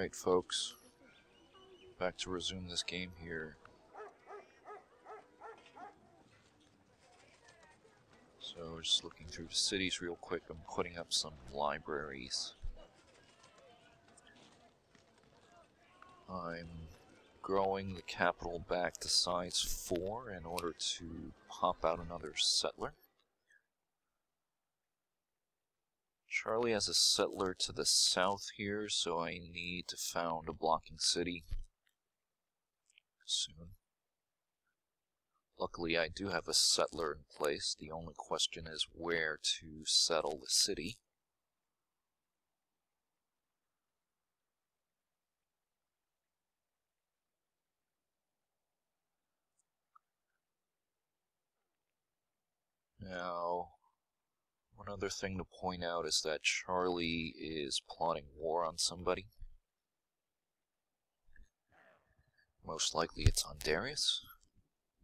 Alright folks, back to resume this game here. So just looking through the cities real quick, I'm putting up some libraries. I'm growing the capital back to size 4 in order to pop out another settler. Charlie has a settler to the south here, so I need to found a blocking city soon. Luckily, I do have a settler in place. The only question is where to settle the city. Now, one other thing to point out is that Charlie is plotting war on somebody. Most likely it's on Darius.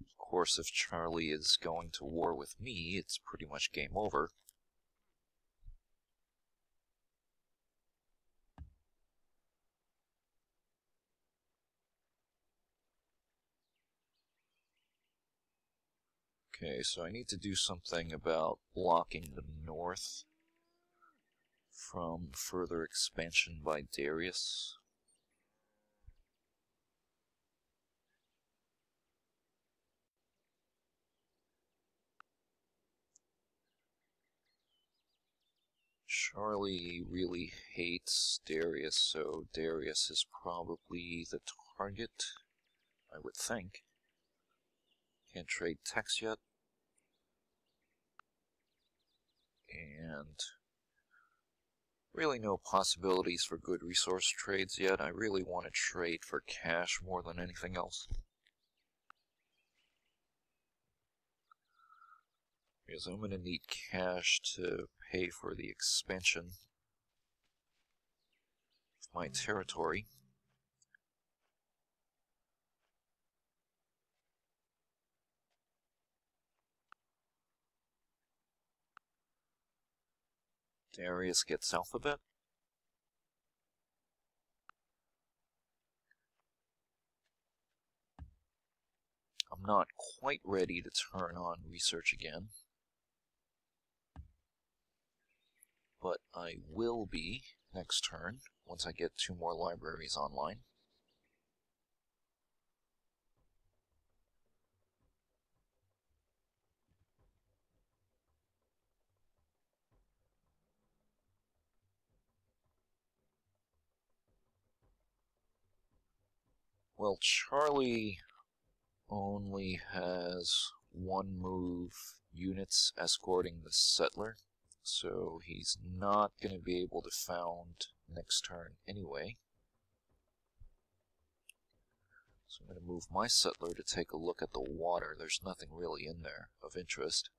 Of course, if Charlie is going to war with me, it's pretty much game over. Okay, so I need to do something about blocking the north from further expansion by Darius. Charlie really hates Darius, so Darius is probably the target, I would think. Can't trade techs yet. And really no possibilities for good resource trades yet. I really want to trade for cash more than anything else. Because I'm going to need cash to pay for the expansion of my territory. Darius gets alphabet. I'm not quite ready to turn on research again, but I will be next turn once I get 2 more libraries online. Well, Charlie only has 1 move units escorting the settler, so he's not going to be able to found next turn anyway. So I'm going to move my settler to take a look at the water. There's nothing really in there of interest.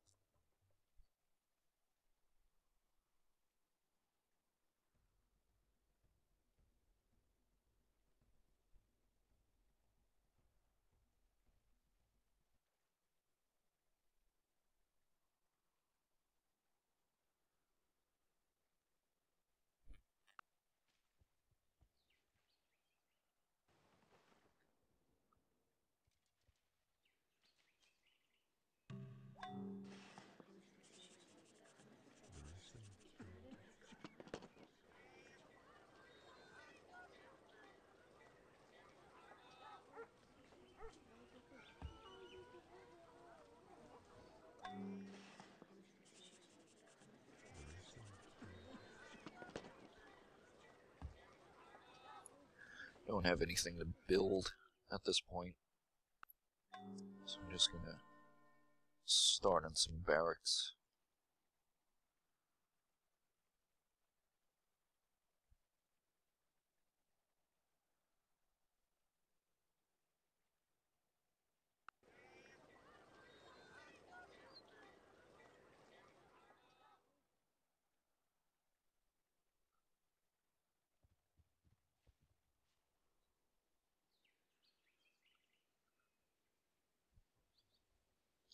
Don't have anything to build at this point, so I'm just going to start on some barracks.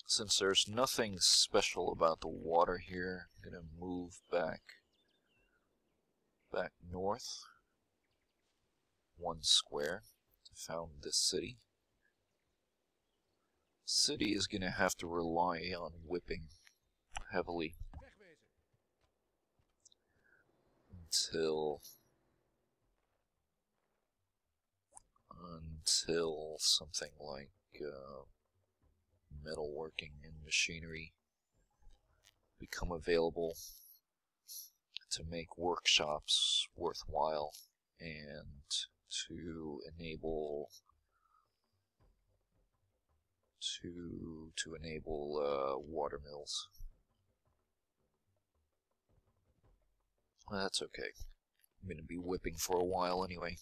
Since there's nothing special about the water here, I'm going to move back north. 1 square to found this city. City is going to have to rely on whipping heavily until something like metalworking and machinery become available to make workshops worthwhile and to enable water mills. That's okay. I'm going to be whipping for a while anyway.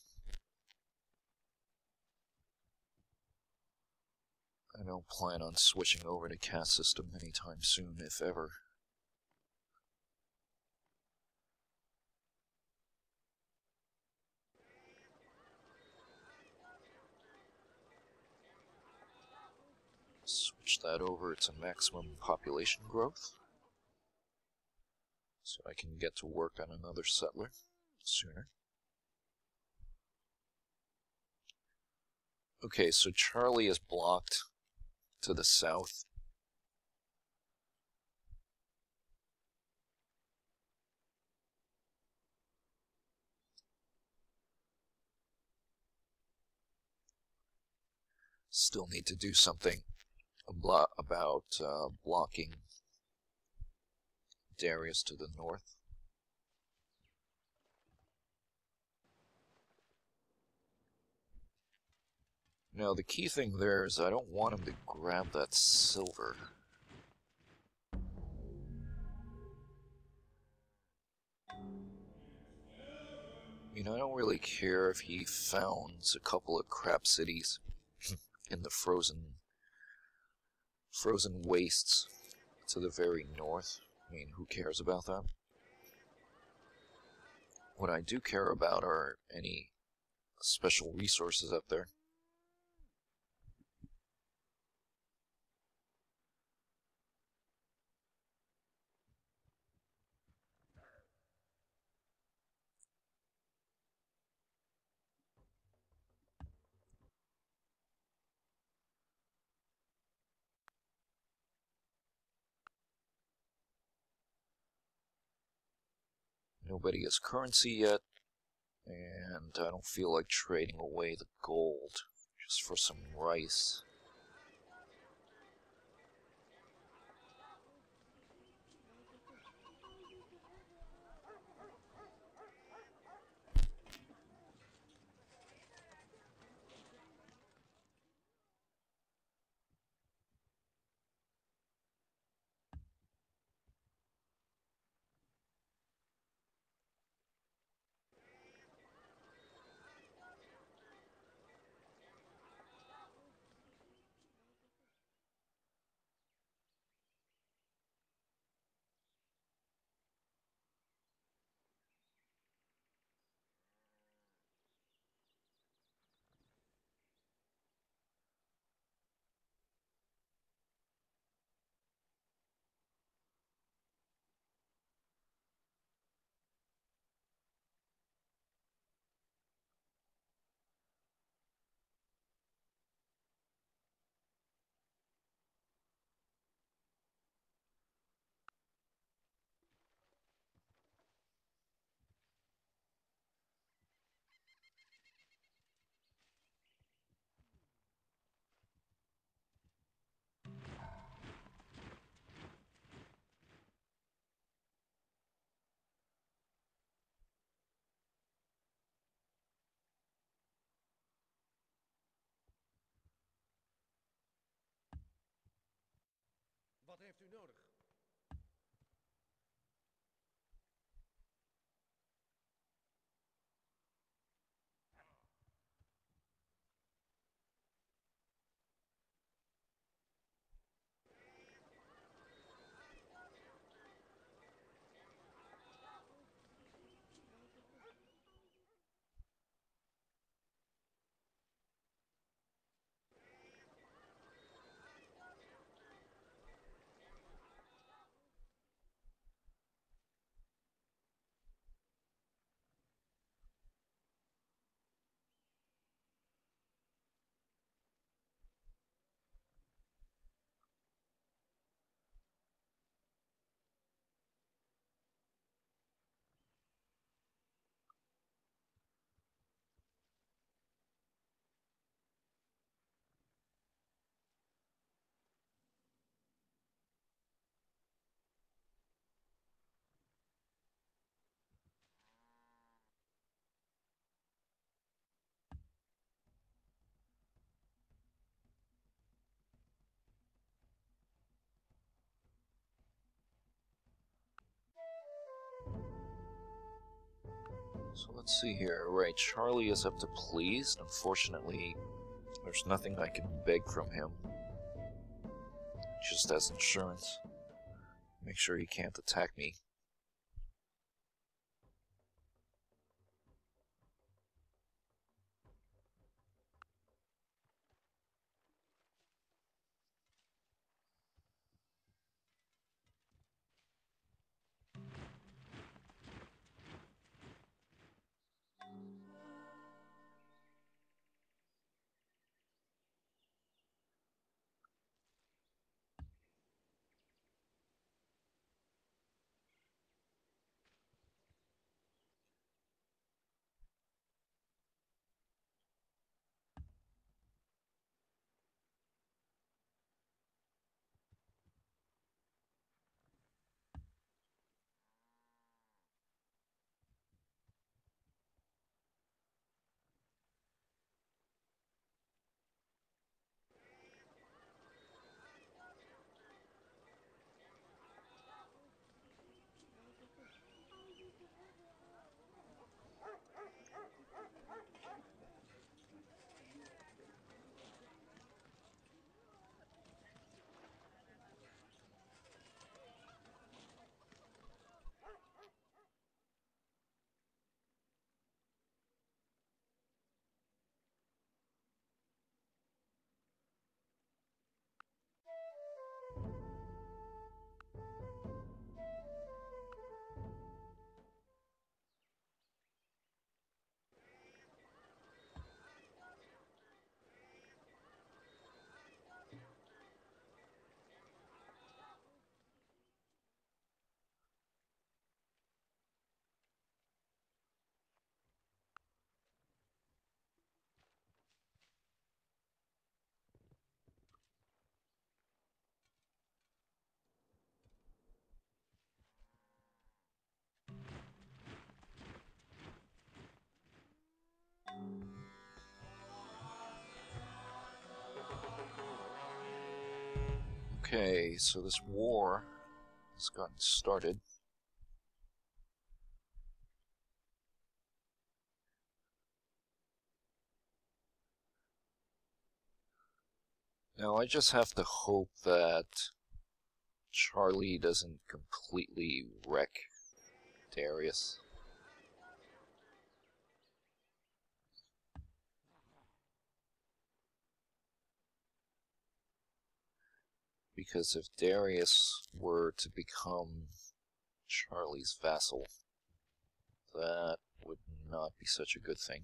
I don't plan on switching over to caste system anytime soon, if ever. Switch that over to maximum population growth, so I can get to work on another settler sooner. Okay, so Charlie is blocked to the south. Still need to do something about blocking Darius to the north. Now, the key thing there is I don't want him to grab that silver. I mean, I don't really care if he founds a couple of crap cities in the frozen wastes to the very north. I mean, who cares about that? What I do care about are any special resources up there. Nobody has currency yet, and I don't feel like trading away the gold just for some rice. Wat heeft u nodig? So let's see here. Right, Charlie is up to pleased. Unfortunately, there's nothing I can beg from him. Just as insurance. Make sure he can't attack me. Okay, so this war has gotten started. Now I just have to hope that Charlie doesn't completely wreck Darius. Because if Darius were to become Charlie's vassal, that would not be such a good thing.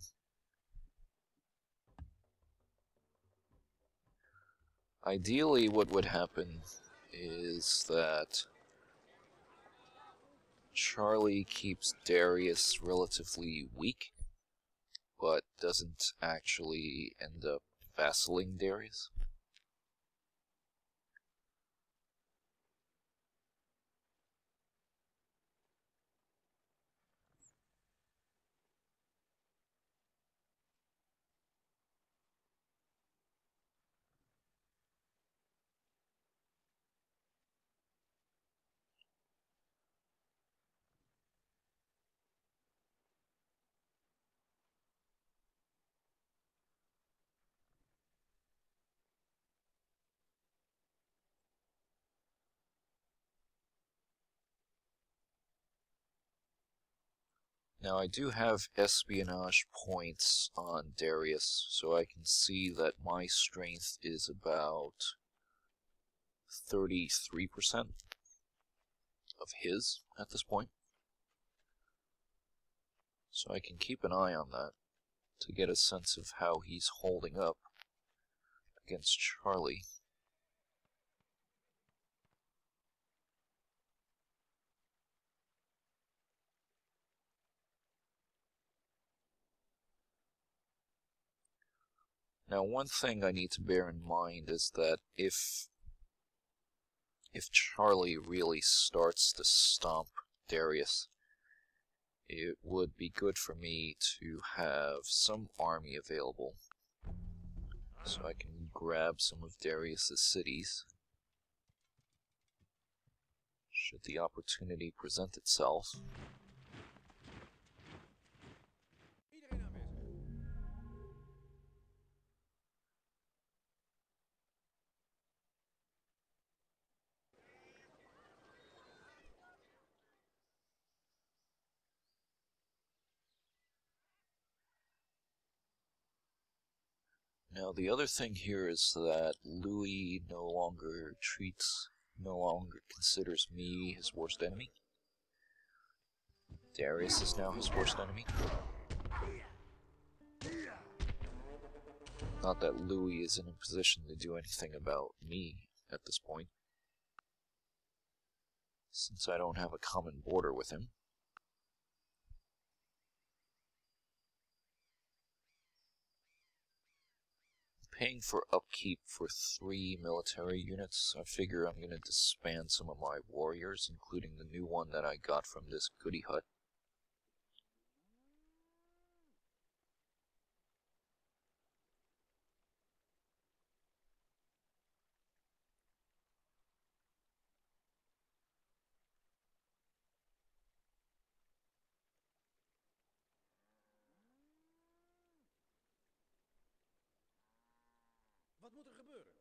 Ideally, what would happen is that Charlie keeps Darius relatively weak, but doesn't actually end up vassaling Darius. Now I do have espionage points on Darius, so I can see that my strength is about 33% of his at this point. So I can keep an eye on that to get a sense of how he's holding up against Charlie. Now, one thing I need to bear in mind is that if Charlie really starts to stomp Darius, it would be good for me to have some army available so I can grab some of Darius's cities should the opportunity present itself. Now the other thing here is that Louis no longer considers me his worst enemy. Darius is now his worst enemy. Not that Louis is in a position to do anything about me at this point, since I don't have a common border with him. Paying for upkeep for 3 military units, I figure I'm going to disband some of my warriors, including the new one that I got from this goody hut. Wat moet er gebeuren?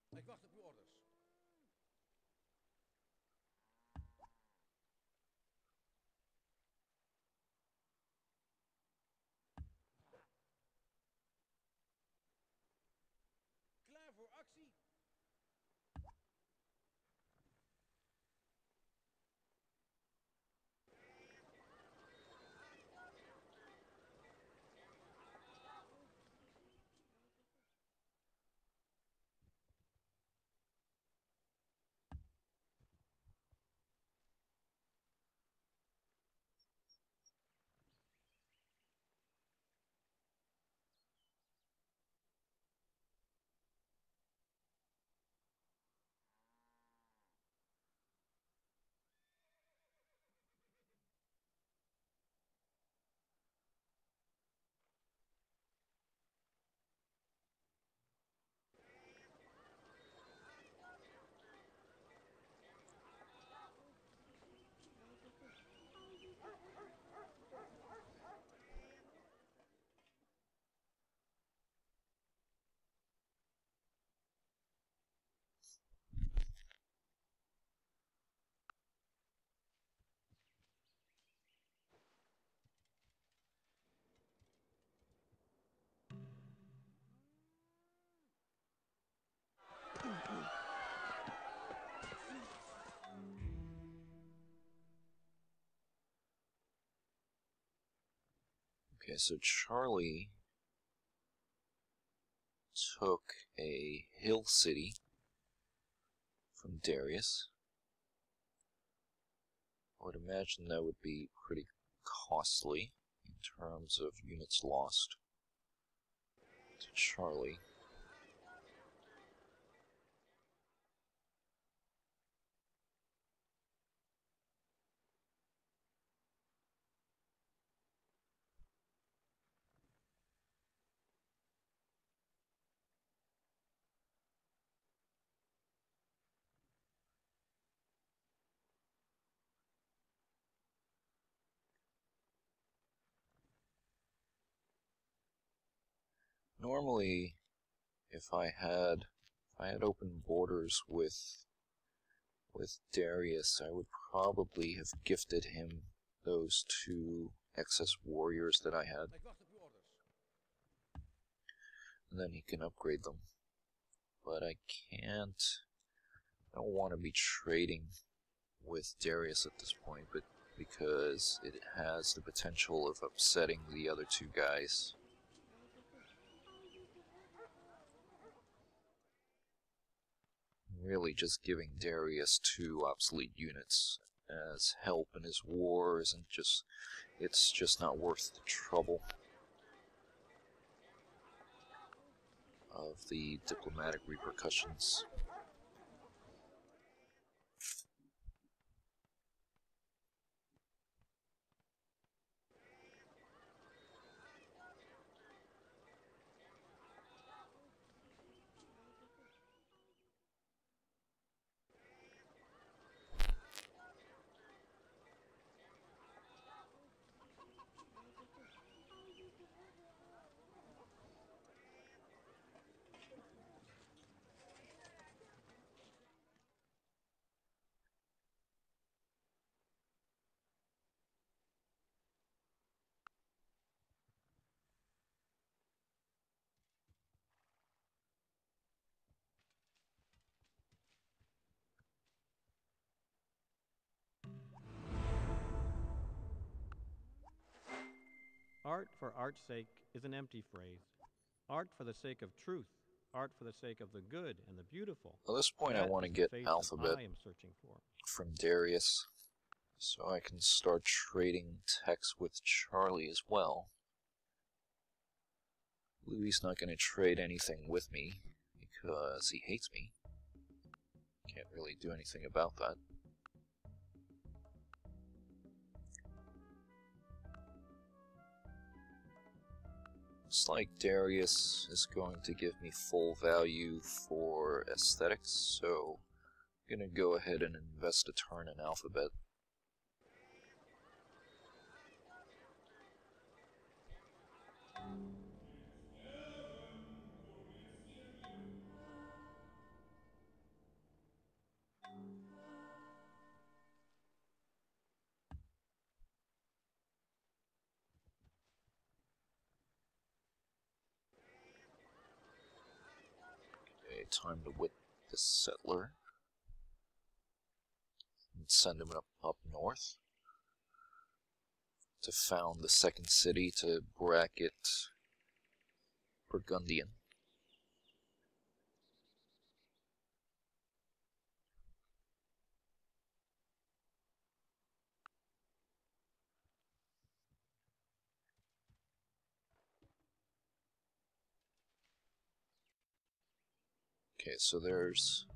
Ik wacht op uw orders. Klaar voor actie? Okay, so Charlie took a hill city from Darius. I would imagine that would be pretty costly in terms of units lost to Charlie. Normally, if I had open borders with Darius, I would probably have gifted him those 2 excess warriors that I had, Ik wacht op uw orders. and then he can upgrade them. But I can't. I don't want to be trading with Darius at this point, but because it has the potential of upsetting the other 2 guys. Really just giving Darius 2 obsolete units as help in his war isn't just, it's just not worth the trouble of the diplomatic repercussions. Art for art's sake is an empty phrase. Art for the sake of truth, art for the sake of the good and the beautiful. At this point, I That want to is the get faith Alphabet that I am searching for. from Darius, so I can start trading techs with Charlie as well. Louis not going to trade anything with me because he hates me. Can't really do anything about that. Looks like Darius is going to give me full value for aesthetics, so I'm going to go ahead and invest a turn in Alphabet. Okay, time to whip this settler and send him up north to found the second city to bracket Burgundian. Okay, so there's...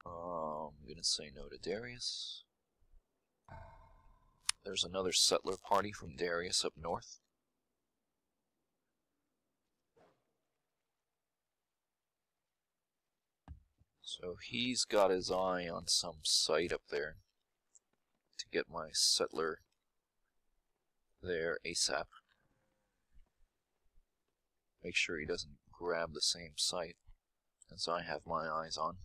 I'm gonna say no to Darius. There's another settler party from Darius up north. So he's got his eye on some site up there to get my settler there ASAP. Make sure he doesn't grab the same site as I have my eyes on.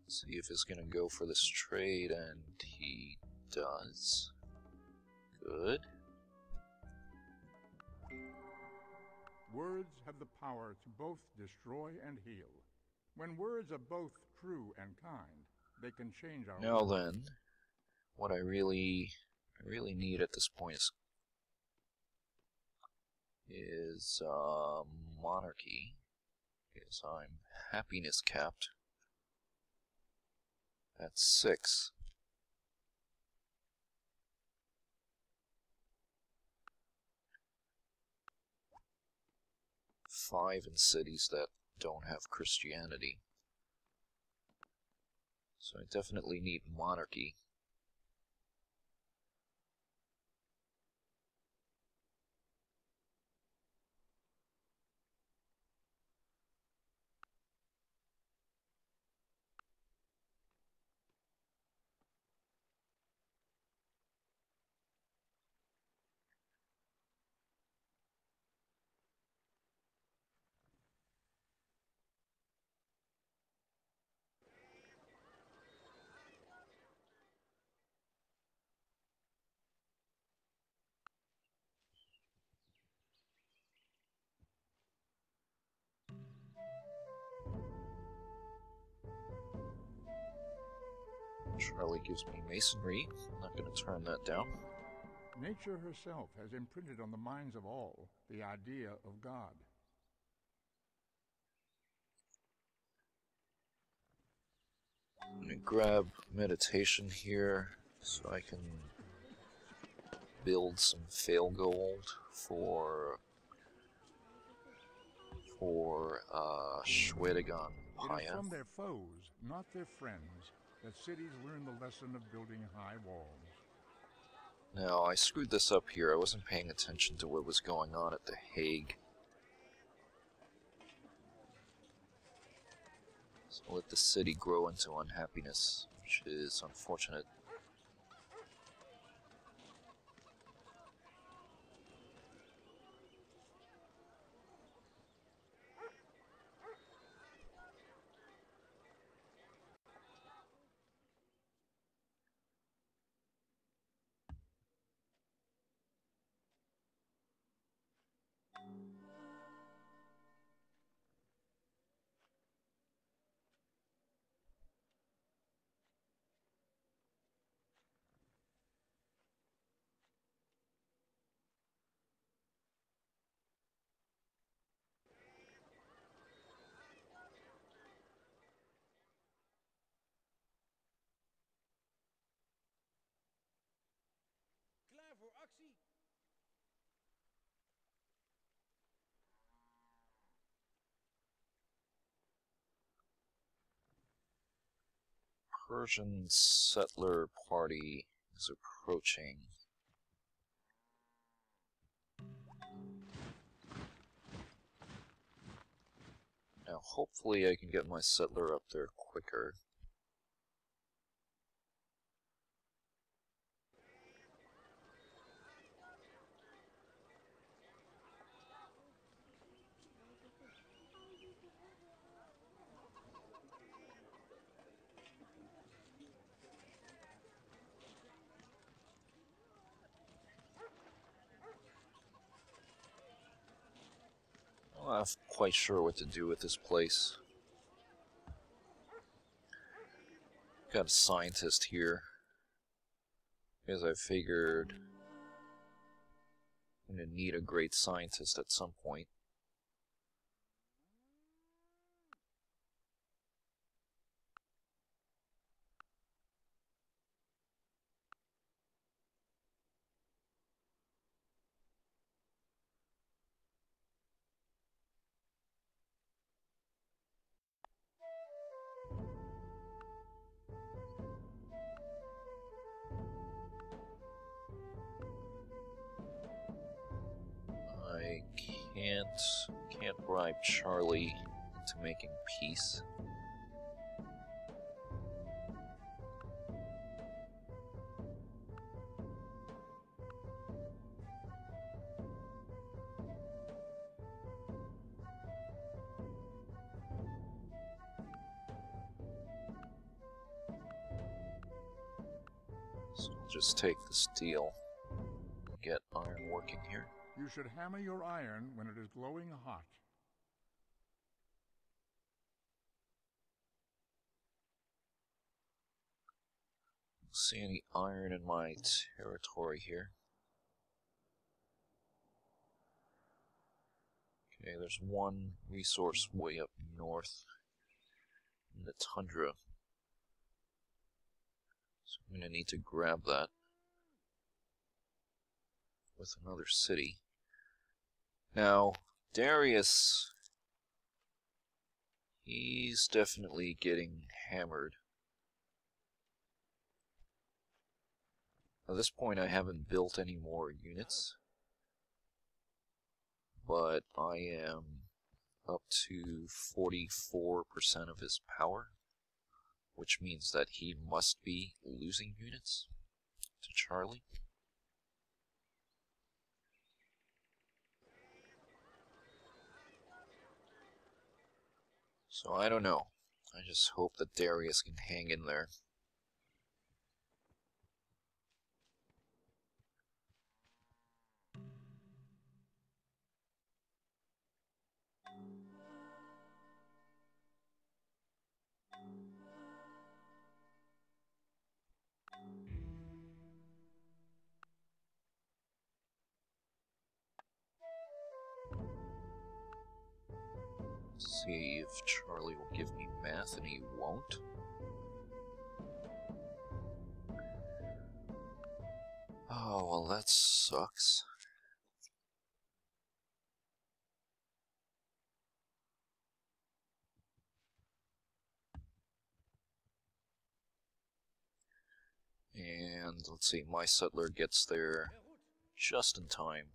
See if he's gonna go for this trade, and he does. Good. Words have the power to both destroy and heal. When words are both true and kind, they can change our Now world. then, what I really need at this point is monarchy, because I'm happiness capped at 6. Five in cities that don't have Christianity. So I definitely need monarchy. Charlie gives me masonry. I'm not going to turn that down. Nature herself has imprinted on the minds of all the idea of God. I'm going to grab meditation here so I can build some fail gold for Schwedegon It is Paya. from their foes, not their friends, that cities learn the lesson of building high walls. Now, I screwed this up here. I wasn't paying attention to what was going on at The Hague. So let the city grow into unhappiness, which is unfortunate. actie. Persian settler party is approaching. Now, hopefully I can get my settler up there quicker. I'm not quite sure what to do with this place. Got a scientist here, because I figured I'm going to need a great scientist at some point. I can't bribe Charlie into making peace. So we'll just take this deal. Get iron working here. You should hammer your iron when it is glowing hot. See any iron in my territory here? Okay, there's one resource way up north in the tundra. So I'm going to need to grab that with another city. Now, Darius, he's definitely getting hammered. At this point, I haven't built any more units, but I am up to 44% of his power, which means that he must be losing units to Charlie. So I don't know. I just hope that Darius can hang in there. See if Charlie will give me math, and he won't. Oh, well, that sucks. And let's see, my settler gets there Heel goed. just in time.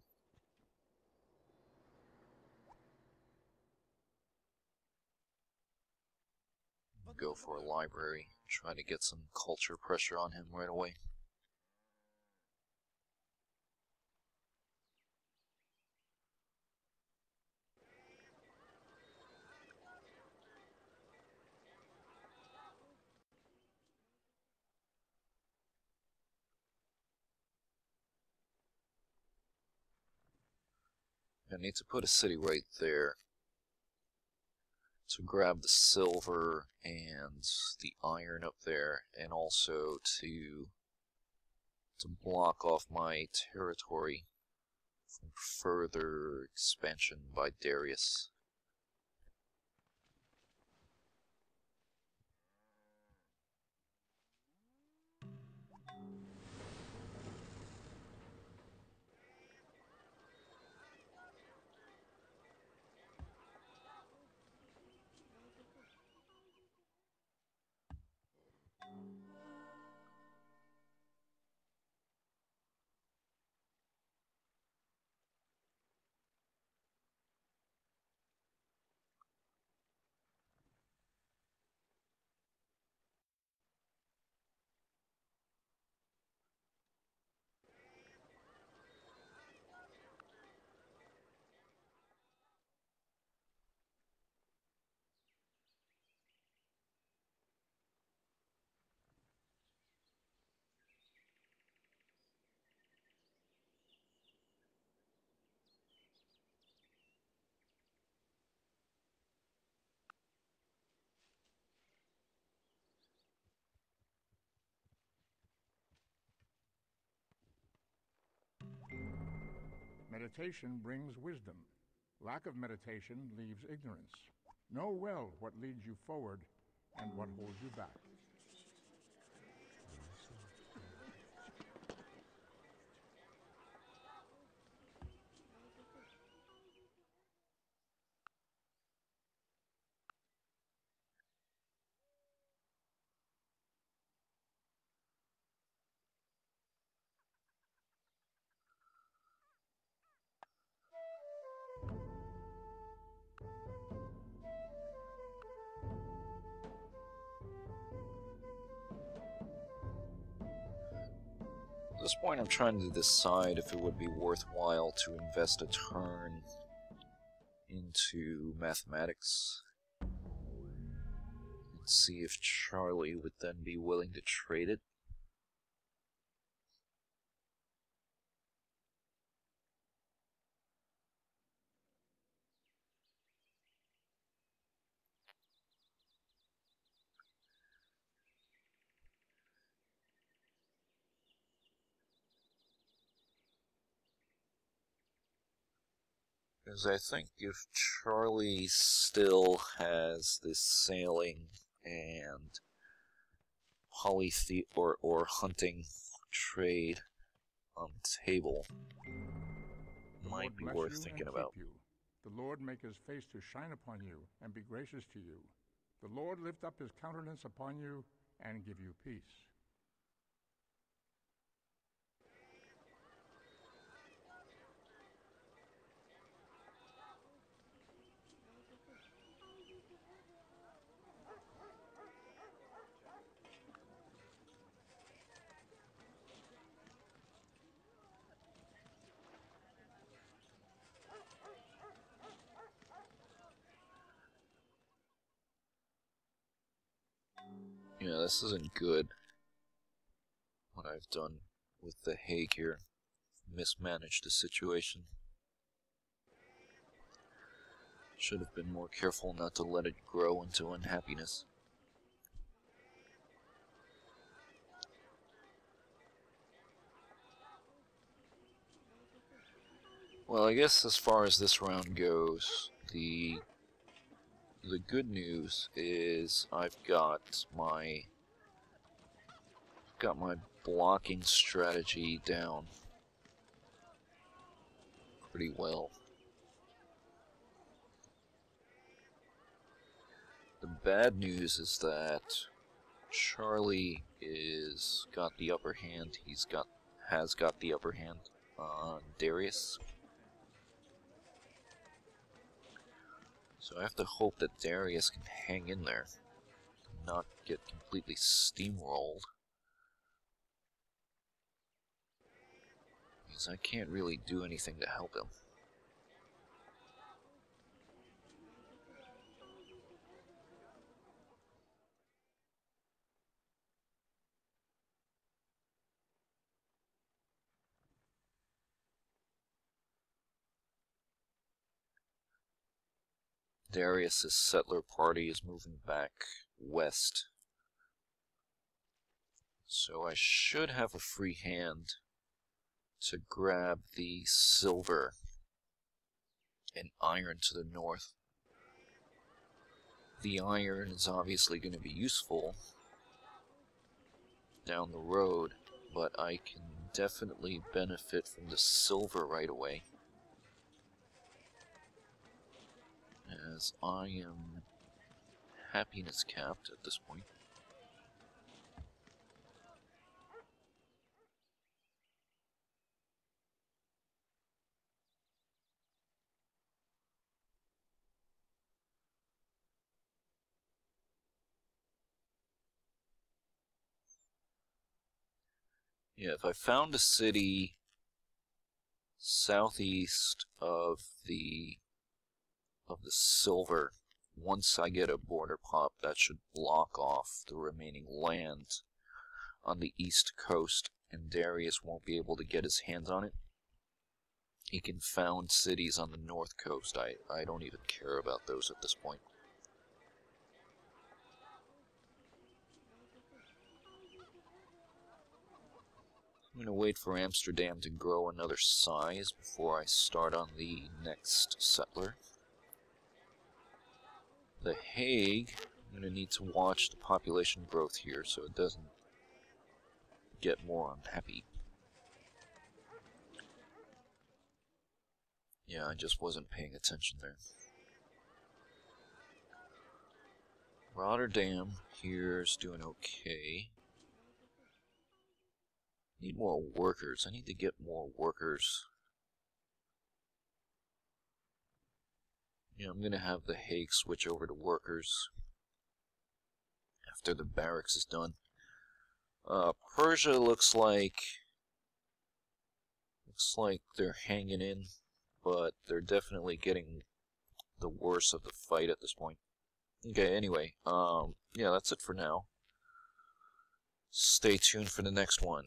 Wat Go moet er for a gebeuren? library, try to get some culture pressure on him right away. I need to put a city right there to grab the silver and the iron up there, and also to block off my territory from further expansion by Darius. Meditation brings wisdom. Lack of meditation leaves ignorance. Know well what leads you forward and what holds you back. At this point, I'm trying to decide if it would be worthwhile to invest a turn into mathematics and see if Charlie would then be willing to trade it. Because I think if Charlie still has this sailing and or hunting trade on the table, The might Lord be bless worth you thinking and about. keep you. The Lord make his face to shine upon you and be gracious to you. The Lord lift up his countenance upon you and give you peace. Yeah, this isn't good. What I've done with the Hague here. Mismanaged the situation. Should have been more careful not to let it grow into unhappiness. Well, I guess as far as this round goes, the good news is I've got my blocking strategy down pretty well. The bad news is that Charlie is got the upper hand. Has got the upper hand on Darius. So I have to hope that Darius can hang in there, not get completely steamrolled. Because I can't really do anything to help him. Darius's settler party is moving back west. So I should have a free hand to grab the silver and iron to the north. The iron is obviously going to be useful down the road, but I can definitely benefit from the silver right away, as I am happiness capped at this point. Yeah, if I found a city southeast of the silver, once I get a border pop, that should block off the remaining land on the east coast, and Darius won't be able to get his hands on it. He can found cities on the north coast. I don't even care about those at this point. I'm going to wait for Amsterdam to grow another size before I start on the next settler. The Hague, I'm going to need to watch the population growth here so it doesn't get more unhappy. Yeah, I just wasn't paying attention there. Rotterdam here's doing okay. Need more workers. I need to get more workers. Yeah, I'm gonna have the Hague switch over to workers after the barracks is done. Persia looks like they're hanging in, but they're definitely getting the worst of the fight at this point. Okay, anyway, yeah, that's it for now. Stay tuned for the next one.